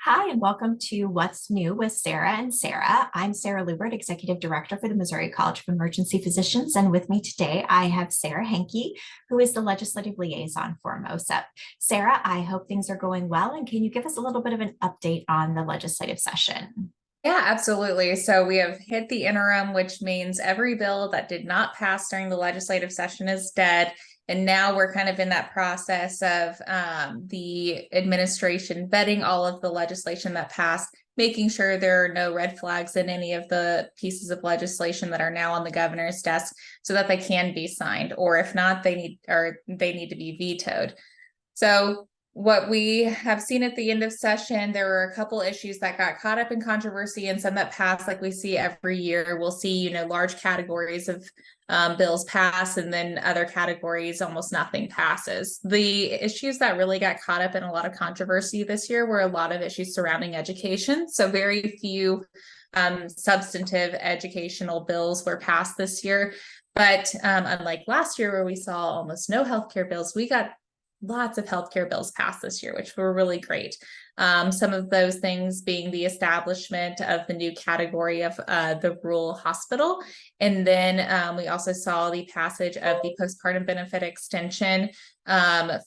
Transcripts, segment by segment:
Hi, and welcome to What's New with Sarah and Sarah. I'm Sarah Lubert, Executive Director for the Missouri College of Emergency Physicians. And with me today, I have Sarah Henke, who is the Legislative Liaison for MOCEP. Sarah, I hope things are going well. And can you give us a little bit of an update on the legislative session? Yeah, absolutely. So we have hit the interim, which means every bill that did not pass during the legislative session is dead. And now we're kind of in that process of the administration vetting all of the legislation that passed, making sure there are no red flags in any of the pieces of legislation that are now on the governor's desk so that they can be signed, or if not, they need to be vetoed. So what we have seen at the end of session, there were a couple issues that got caught up in controversy and some that passed like we see every year. We'll see, large categories of bills pass, and then other categories, almost nothing passes. The issues that really got caught up in a lot of controversy this year were a lot of issues surrounding education. So very few substantive educational bills were passed this year. But unlike last year, where we saw almost no healthcare bills, we got lots of healthcare bills passed this year, which were really great. Some of those things being the establishment of the new category of the rural hospital. And then we also saw the passage of the postpartum benefit extension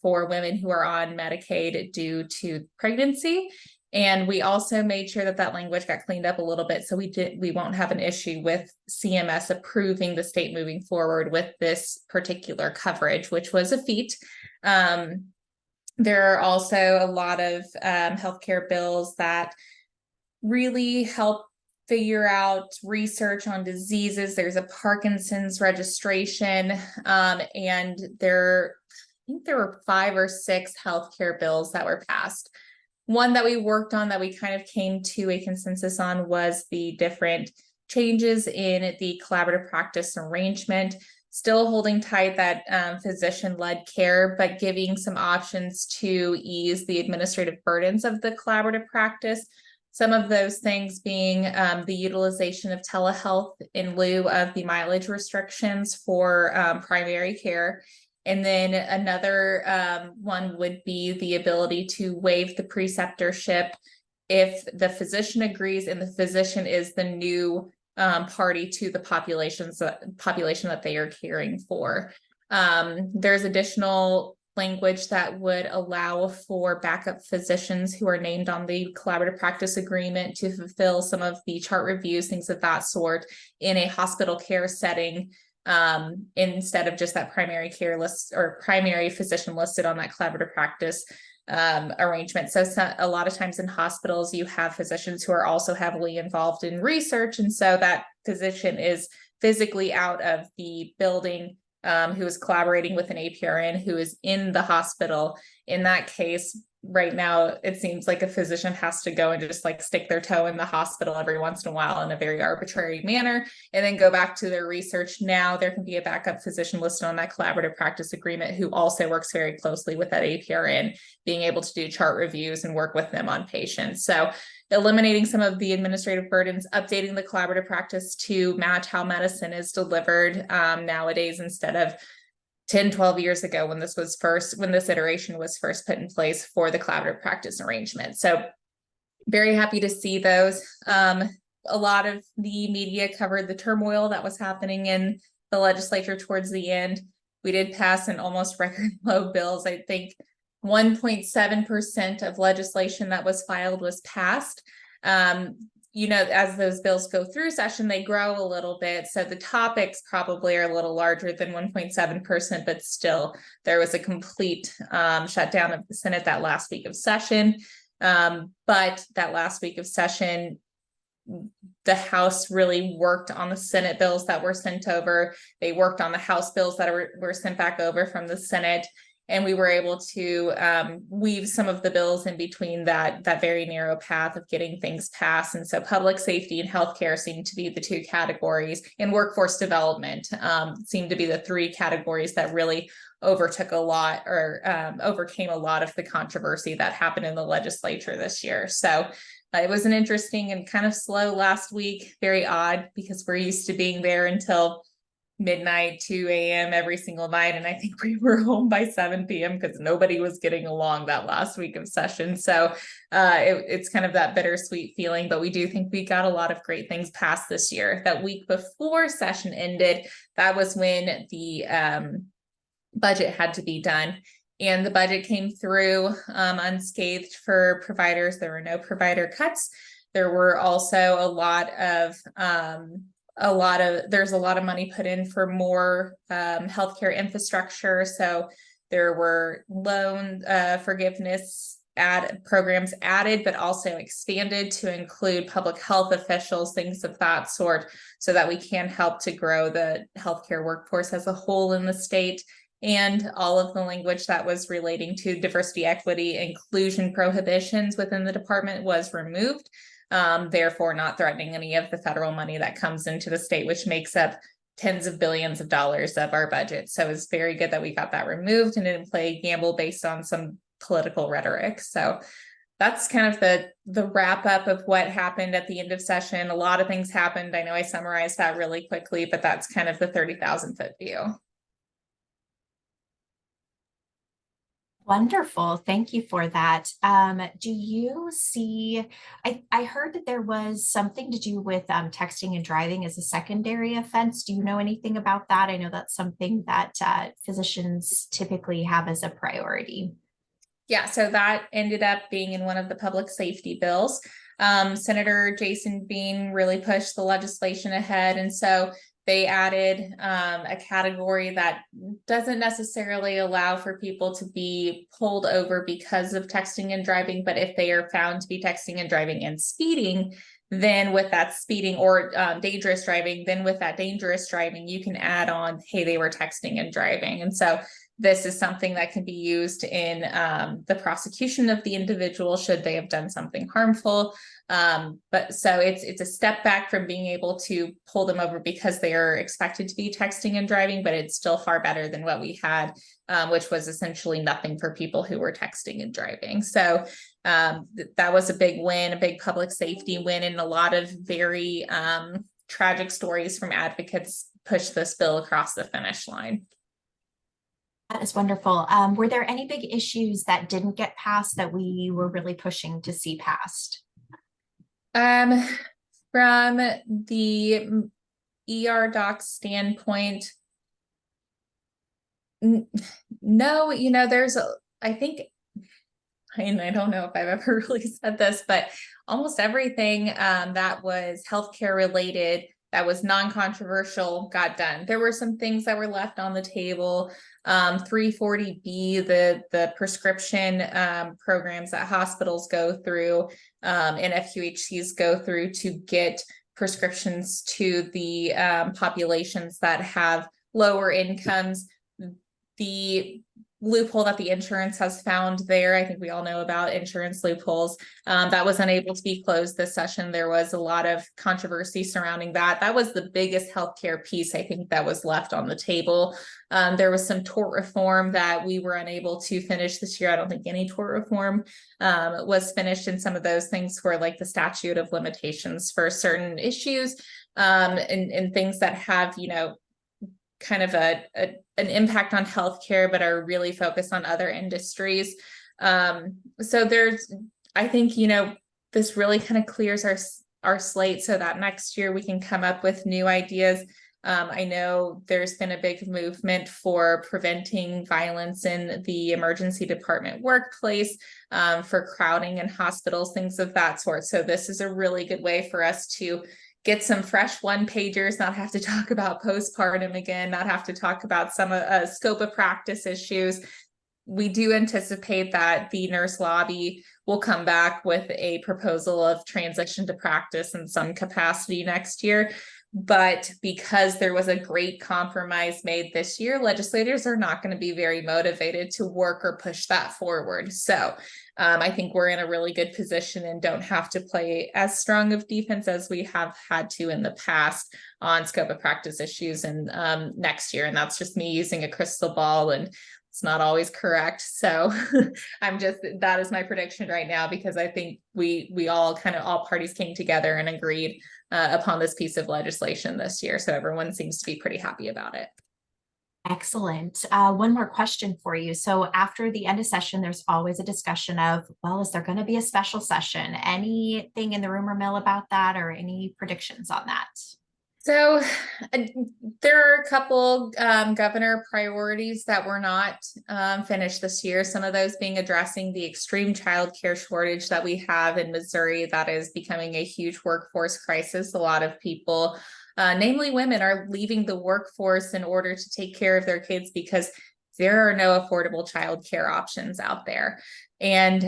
for women who are on Medicaid due to pregnancy. And we also made sure that that language got cleaned up a little bit, so we won't have an issue with CMS approving the state moving forward with this particular coverage, which was a feat. There are also a lot of healthcare bills that really help figure out research on diseases. There's a Parkinson's registration, and I think there were 5 or 6 healthcare bills that were passed. One that we worked on that we kind of came to a consensus on was the different changes in the collaborative practice arrangement, still holding tight that physician-led care, but giving some options to ease the administrative burdens of the collaborative practice. Some of those things being the utilization of telehealth in lieu of the mileage restrictions for primary care. And then another one would be the ability to waive the preceptorship if the physician agrees and the physician is the new party to the population that they are caring for. There's additional language that would allow for backup physicians who are named on the collaborative practice agreement to fulfill some of the chart reviews, things of that sort, in a hospital care setting, instead of just that primary care list or primary physician listed on that collaborative practice arrangement. So a lot of times in hospitals, you have physicians who are also heavily involved in research. And so that physician is physically out of the building, who is collaborating with an APRN who is in the hospital. In that case, right now, it seems like a physician has to go and just like stick their toe in the hospital every once in a while in a very arbitrary manner and then go back to their research. Now there can be a backup physician listed on that collaborative practice agreement who also works very closely with that APRN, being able to do chart reviews and work with them on patients. So eliminating some of the administrative burdens, updating the collaborative practice to match how medicine is delivered nowadays instead of 10, 12 years ago when this iteration was first put in place for the collaborative practice arrangement. So very happy to see those. A lot of the media covered the turmoil that was happening in the legislature towards the end. We did pass an almost record low bills. I think 1.7% of legislation that was filed was passed. As those bills go through session, they grow a little bit. So the topics probably are a little larger than 1.7%, but still there was a complete shutdown of the Senate that last week of session. But that last week of session, the House really worked on the Senate bills that were sent over. They worked on the House bills that were sent back over from the Senate. And we were able to weave some of the bills in between that very narrow path of getting things passed. And so public safety and healthcare seem to be the 2 categories, and workforce development seem to be the 3 categories that really overcame a lot of the controversy that happened in the legislature this year. So it was an interesting and kind of slow last week, very odd because we're used to being there until midnight, 2 a.m. every single night. And I think we were home by 7 p.m. because nobody was getting along that last week of session. So it's kind of that bittersweet feeling, but we do think we got a lot of great things passed this year. That week before session ended, that was when the budget had to be done. And the budget came through unscathed for providers. There were no provider cuts. There were also there's a lot of money put in for more healthcare infrastructure. So there were loan forgiveness programs added, but also expanded to include public health officials, things of that sort, so that we can help to grow the healthcare workforce as a whole in the state. And all of the language that was relating to diversity, equity, inclusion prohibitions within the department was removed, therefore not threatening any of the federal money that comes into the state, which makes up tens of billions of dollars of our budget. So it's very good that we got that removed and didn't play a gamble based on some political rhetoric. So that's kind of the wrap up of what happened at the end of session. A lot of things happened. I know I summarized that really quickly, but that's kind of the 30,000 foot view. Wonderful. Thank you for that. Do you see, I heard that there was something to do with texting and driving as a secondary offense. Do you know anything about that? I know that's something that physicians typically have as a priority. Yeah, so that ended up being in one of the public safety bills. Senator Jason Bean really pushed the legislation ahead. And so they added a category that doesn't necessarily allow for people to be pulled over because of texting and driving, but if they are found to be texting and driving and speeding, then with that speeding or dangerous driving, then with that dangerous driving, you can add on, hey, they were texting and driving. And so this is something that can be used in the prosecution of the individual should they have done something harmful. But so it's a step back from being able to pull them over because they are expected to be texting and driving, but it's still far better than what we had, which was essentially nothing for people who were texting and driving. So that was a big win, a big public safety win, and a lot of very tragic stories from advocates pushed this bill across the finish line. That is wonderful. Were there any big issues that didn't get passed that we were really pushing to see passed? From the ER doc standpoint, no, I think, and I don't know if I've ever really said this, but almost everything that was healthcare related, that was non-controversial, got done. There were some things that were left on the table. 340B, the prescription programs that hospitals go through and FQHCs go through to get prescriptions to the populations that have lower incomes. The loophole that the insurance has found there, I think we all know about insurance loopholes, that was unable to be closed this session. There was a lot of controversy surrounding that. That was the biggest healthcare piece, I think, that was left on the table. There was some tort reform that we were unable to finish this year. I don't think any tort reform was finished, and some of those things were like the statute of limitations for certain issues and things that have, kind of an impact on healthcare, but are really focused on other industries. So I think, this really kind of clears our slate so that next year we can come up with new ideas. I know there's been a big movement for preventing violence in the emergency department workplace, for crowding in hospitals, things of that sort. So this is a really good way for us to get some fresh one-pagers, not have to talk about postpartum again, not have to talk about some scope of practice issues. We do anticipate that the nurse lobby will come back with a proposal of transition to practice in some capacity next year. But because there was a great compromise made this year, legislators are not going to be very motivated to work or push that forward. So I think we're in a really good position and don't have to play as strong of defense as we have had to in the past on scope of practice issues and next year. And that's just me using a crystal ball, and it's not always correct. So that is my prediction right now, because I think we all parties came together and agreed upon this piece of legislation this year. So everyone seems to be pretty happy about it. Excellent. One more question for you. So after the end of session, there's always a discussion of, well, is there going to be a special session? Anything in the rumor mill about that, or any predictions on that? So there are a couple governor priorities that were not finished this year. Some of those being addressing the extreme childcare shortage that we have in Missouri that is becoming a huge workforce crisis. A lot of people, namely women, are leaving the workforce in order to take care of their kids because there are no affordable childcare options out there. And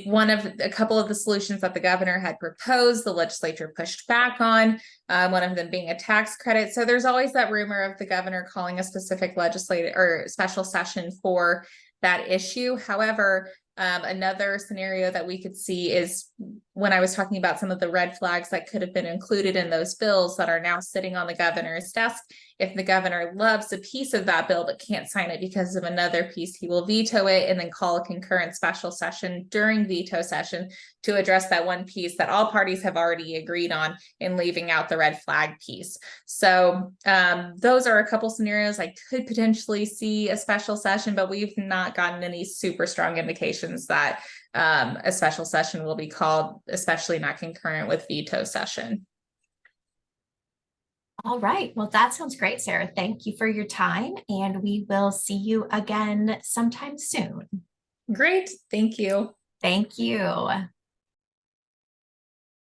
one of a couple of the solutions that the governor had proposed, the legislature pushed back on, one of them being a tax credit. So there's always that rumor of the governor calling a specific legislative or special session for that issue. However, another scenario that we could see is when I was talking about some of the red flags that could have been included in those bills that are now sitting on the governor's desk. If the governor loves a piece of that bill but can't sign it because of another piece, he will veto it and then call a concurrent special session during veto session to address that one piece that all parties have already agreed on in leaving out the red flag piece. So those are a couple scenarios I could potentially see a special session, but we've not gotten any super strong indications that a special session will be called, especially not concurrent with veto session. All right. Well, that sounds great, Sarah. Thank you for your time, and we will see you again sometime soon. Great. Thank you. Thank you.